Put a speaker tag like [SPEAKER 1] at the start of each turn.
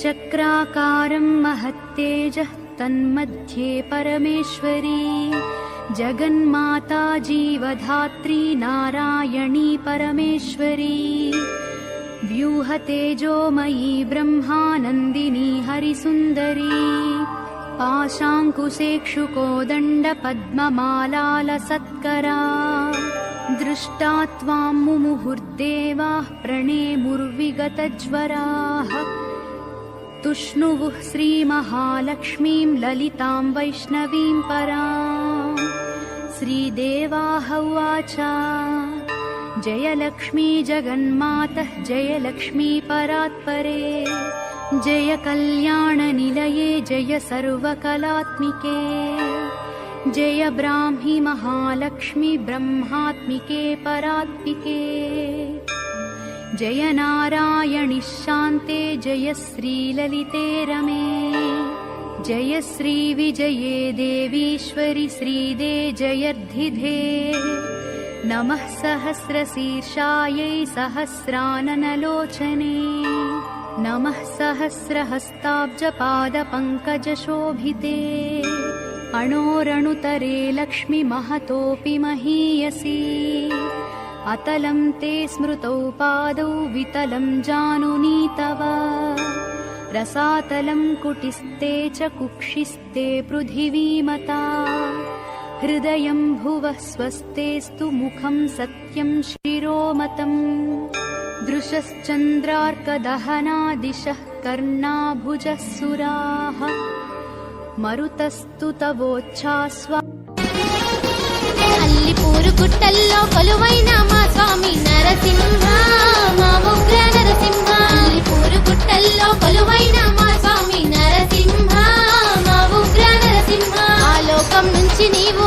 [SPEAKER 1] चक्राकारं महत्तेजः तन्मध्ये परमेश्वरी जगन्माता जीवधात्री नारायणी परमेश्वरी व्यूहतेजोमयी ब्रह्मानन्दिनी हरिसुन्दरी पाशाङ्कुशेक्षुकोदण्डपद्ममालालसत्करा दृष्टा त्वां मुमुहुर्देवाः प्रणेमुर्विगतज्वराः तुष्णुवुः श्रीमहालक्ष्मीं ललितां वैष्णवीं परां श्रीदेवाः उवाच जय लक्ष्मी जगन्मातः जय लक्ष्मी परात्परे जय कल्याणनिलये जय सर्वकलात्मिके जय ब्राह्मी महालक्ष्मी ब्रह्मात्मिके परात्मिके जय नारायणि शान्ते जय श्रीललिते रमे जय श्रीविजये देवीश्वरि श्रीदे जयर्धिधे नमः सहस्रशीर्षायै सहस्राननलोचने नमः सहस्रहस्ताब्जपादपङ्कजशोभिते अणोरणुतरे लक्ष्मी महतोऽपि महीयसी अतलं ते स्मृतौ पादौ वितलं जानुनी तव रसातलं कुटिस्ते च कुक्षिस्ते पृथिवीमता हृदयं भुवः स्वस्तेस्तु मुखं सत्यं शिरोमतम् दृशश्चन्द्रार्कदहनादिशः कर्णाभुजः सुराः मरुतस्तु तवोच्छास्वा
[SPEAKER 2] అల్లిపూరు గుట్టల్లో కొలువైన మా స్వామి నరసింహ మా ఉగ్ర నరసింహ అల్లిపూరు గుట్టల్లో కొలువైన మా స్వామి నరసింహ మా ఉగ్ర నరసింహ ఆ లోకం నుంచి నీవు